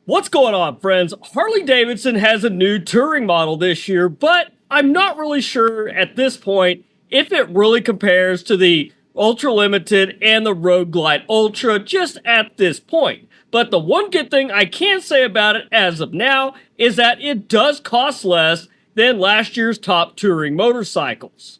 What's going on, friends? Harley-Davidson has a new touring model this year, but I'm not really sure at this point if it really compares to the Ultra Limited and the Road Glide Ultra just at this point. But the one good thing I can say about it as of now is that it does cost less than last year's top touring motorcycles.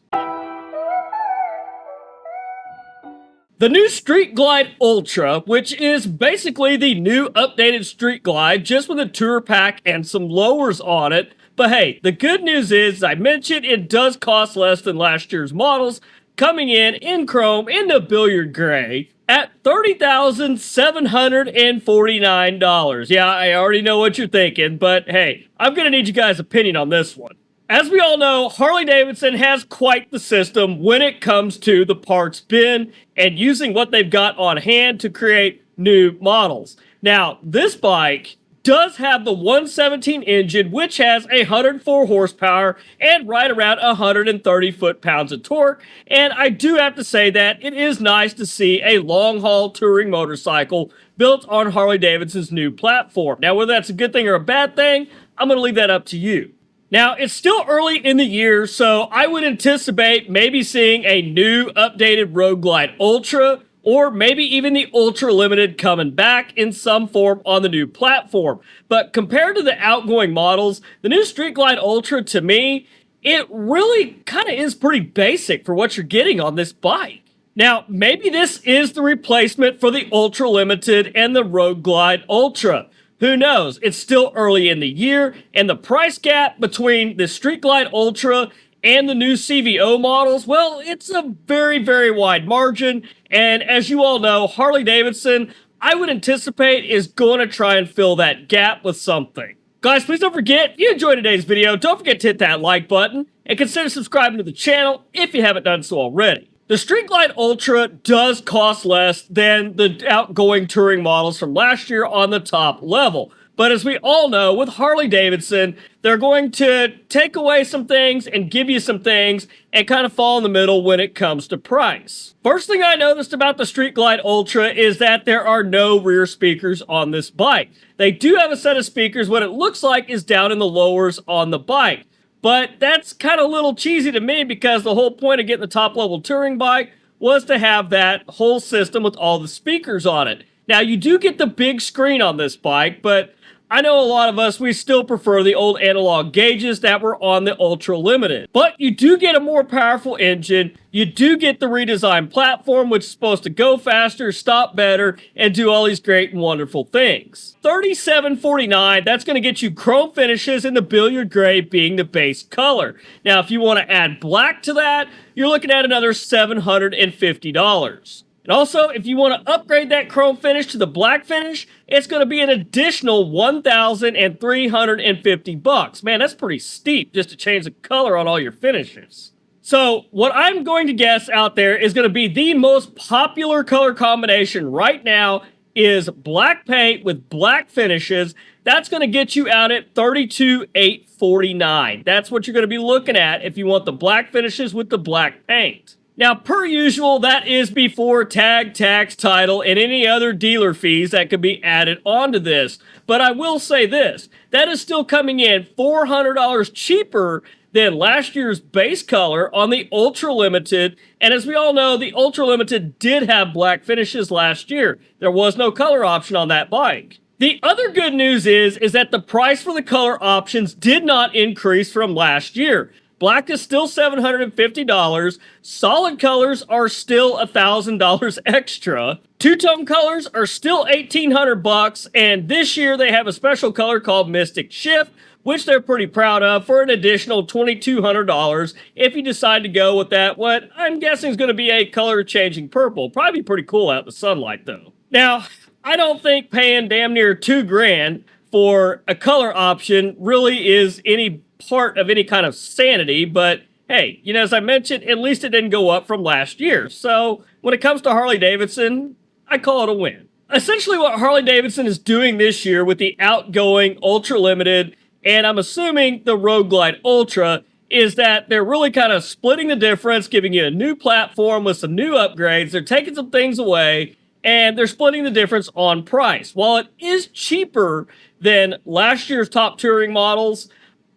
The new Street Glide Ultra, which is basically the new updated Street Glide, just with a tour pack and some lowers on it. But hey, the good news is, as I mentioned, it does cost less than last year's models, coming in chrome in the billiard gray at $30,749. Yeah, I already know what you're thinking, but hey, I'm gonna need you guys' opinion on this one. As we all know, Harley-Davidson has quite the system when it comes to the parts bin and using what they've got on hand to create new models. Now, this bike does have the 117 engine, which has 104 horsepower and right around 130 foot-pounds of torque. And I do have to say that it is nice to see a long-haul touring motorcycle built on Harley-Davidson's new platform. Now, whether that's a good thing or a bad thing, I'm going to leave that up to you. Now, it's still early in the year, so I would anticipate maybe seeing a new updated Road Glide Ultra, or maybe even the Ultra Limited coming back in some form on the new platform. But compared to the outgoing models, the new Street Glide Ultra, to me, it really kind of is pretty basic for what you're getting on this bike. Now, maybe this is the replacement for the Ultra Limited and the Road Glide Ultra. Who knows? It's still early in the year, and the price gap between the Street Glide Ultra and the new CVO models, well, it's a very, very wide margin. And as you all know, Harley-Davidson, I would anticipate, is going to try and fill that gap with something. Guys, please don't forget, if you enjoyed today's video, don't forget to hit that like button and consider subscribing to the channel if you haven't done so already. The Street Glide Ultra does cost less than the outgoing touring models from last year on the top level. But as we all know, with Harley-Davidson, they're going to take away some things and give you some things and kind of fall in the middle when it comes to price. First thing I noticed about the Street Glide Ultra is that there are no rear speakers on this bike. They do have a set of speakers. What it looks like is down in the lowers on the bike. But that's kind of a little cheesy to me because the whole point of getting the top-level touring bike was to have that whole system with all the speakers on it. Now, you do get the big screen on this bike, but I know a lot of us, we still prefer the old analog gauges that were on the Ultra Limited. But you do get a more powerful engine, you do get the redesigned platform, which is supposed to go faster, stop better, and do all these great and wonderful things. $37.49, that's going to get you chrome finishes in the billiard gray being the base color. Now, if you want to add black to that, you're looking at another $750. And also, if you want to upgrade that chrome finish to the black finish, it's going to be an additional $1,350. Man, that's pretty steep just to change the color on all your finishes. So, what I'm going to guess out there is going to be the most popular color combination right now is black paint with black finishes. That's going to get you out at $32,849. That's what you're going to be looking at if you want the black finishes with the black paint. Now, per usual, that is before tag, tax, title, and any other dealer fees that could be added onto this. But I will say this, that is still coming in $400 cheaper than last year's base color on the Ultra Limited. And as we all know, the Ultra Limited did have black finishes last year. There was no color option on that bike. The other good news is that the price for the color options did not increase from last year. Black is still $750. Solid colors are still $1,000 extra. Two-tone colors are still $1,800, and this year they have a special color called Mystic Shift, which they're pretty proud of, for an additional $2,200 if you decide to go with that, what I'm guessing is going to be a color-changing purple. Probably pretty cool out in the sunlight, though. Now, I don't think paying damn near $2,000 for a color option really is any part of any kind of sanity, but hey, you know, as I mentioned, at least it didn't go up from last year. So when it comes to Harley-Davidson, I call it a win. Essentially what Harley-Davidson is doing this year with the outgoing Ultra Limited, and I'm assuming the Road Glide Ultra, is that they're really kind of splitting the difference, giving you a new platform with some new upgrades. They're taking some things away, and they're splitting the difference on price. While it is cheaper than last year's top touring models.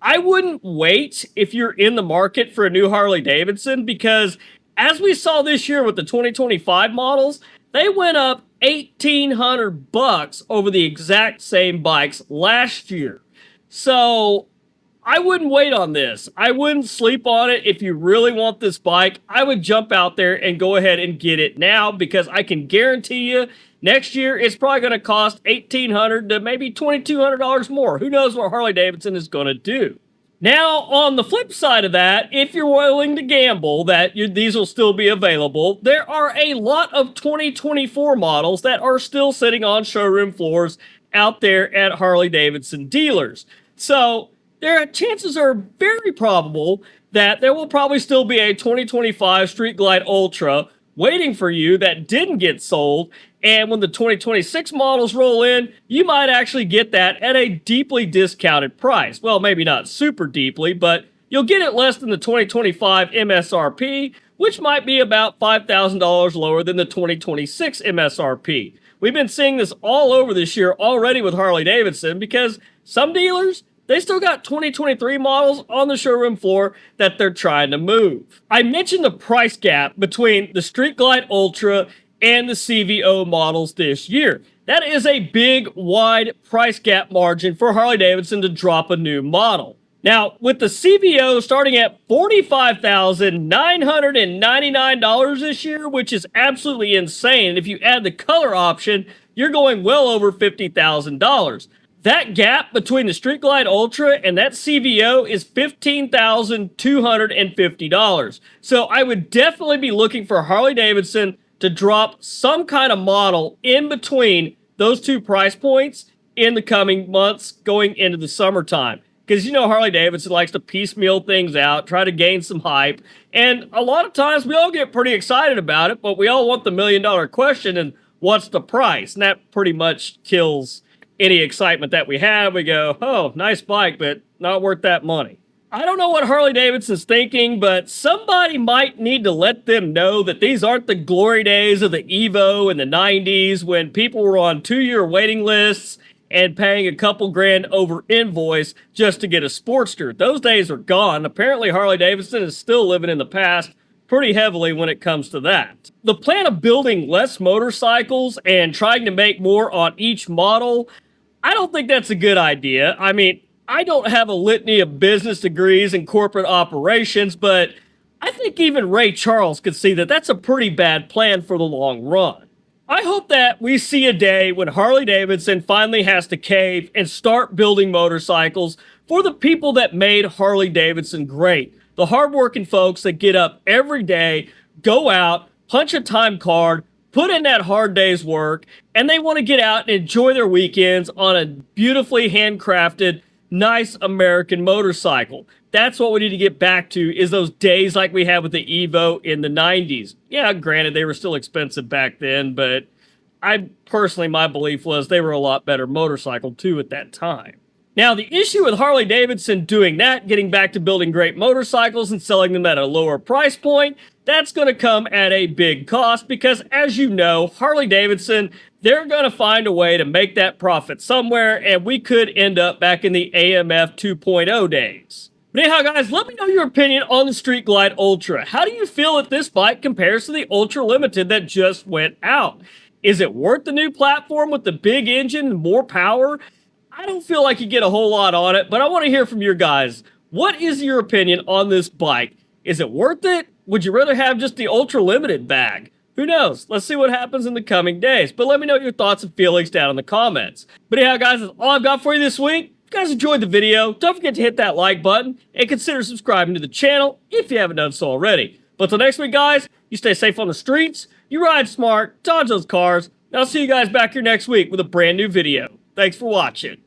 I wouldn't wait if you're in the market for a new Harley Davidson, because as we saw this year with the 2025 models, they went up $1,800 over the exact same bikes last year. So I wouldn't wait on this. I wouldn't sleep on it. If you really want this bike, I would jump out there and go ahead and get it now, because I can guarantee you next year it's probably going to cost $1,800 to maybe $2,200 more. Who knows what Harley-Davidson is going to do? Now, on the flip side of that, if you're willing to gamble that these will still be available, there are a lot of 2024 models that are still sitting on showroom floors out there at Harley-Davidson dealers. So chances are very probable that there will probably still be a 2025 Street Glide Ultra waiting for you that didn't get sold. And when the 2026 models roll in, you might actually get that at a deeply discounted price. Well, maybe not super deeply, but you'll get it less than the 2025 MSRP, which might be about $5,000 lower than the 2026 MSRP. We've been seeing this all over this year already with Harley-Davidson, because some dealers, they still got 2023 models on the showroom floor that they're trying to move. I mentioned the price gap between the Street Glide Ultra and the CVO models this year. That is a big, wide price gap margin for Harley-Davidson to drop a new model. Now, with the CVO starting at $45,999 this year, which is absolutely insane, and if you add the color option, you're going well over $50,000. That gap between the Street Glide Ultra and that CVO is $15,250. So I would definitely be looking for Harley-Davidson to drop some kind of model in between those two price points in the coming months going into the summertime. Because you know Harley-Davidson likes to piecemeal things out, try to gain some hype, and a lot of times we all get pretty excited about it, but we all want the million-dollar question, and what's the price? And that pretty much kills any excitement that we have. We go, oh, nice bike, but not worth that money. I don't know what Harley-Davidson's thinking, but somebody might need to let them know that these aren't the glory days of the Evo in the 90s when people were on 2-year waiting lists and paying a couple grand over invoice just to get a Sportster. Those days are gone. Apparently Harley-Davidson is still living in the past pretty heavily when it comes to that. The plan of building less motorcycles and trying to make more on each model, I don't think that's a good idea. I mean, I don't have a litany of business degrees in corporate operations, but I think even Ray Charles could see that that's a pretty bad plan for the long run. I hope that we see a day when Harley-Davidson finally has to cave and start building motorcycles for the people that made Harley-Davidson great. The hardworking folks that get up every day, go out, punch a time card, put in that hard day's work, and they want to get out and enjoy their weekends on a beautifully handcrafted, nice American motorcycle. That's what we need to get back to, is those days like we had with the Evo in the 90s. Yeah, granted, they were still expensive back then, but my belief was they were a lot better motorcycle too at that time. Now, the issue with Harley-Davidson doing that, getting back to building great motorcycles and selling them at a lower price point, that's going to come at a big cost, because as you know, Harley-Davidson, they're going to find a way to make that profit somewhere, and we could end up back in the AMF 2.0 days. But anyhow, guys, let me know your opinion on the Street Glide Ultra. How do you feel that this bike compares to the Ultra Limited that just went out? Is it worth the new platform with the big engine and more power? I don't feel like you get a whole lot on it, but I want to hear from your guys. What is your opinion on this bike? Is it worth it? Would you rather have just the Ultra Limited bag? Who knows? Let's see what happens in the coming days. But let me know your thoughts and feelings down in the comments. But anyhow, guys, that's all I've got for you this week. If you guys enjoyed the video, don't forget to hit that like button and consider subscribing to the channel if you haven't done so already. But till next week, guys, you stay safe on the streets, you ride smart, dodge those cars, and I'll see you guys back here next week with a brand new video. Thanks for watching.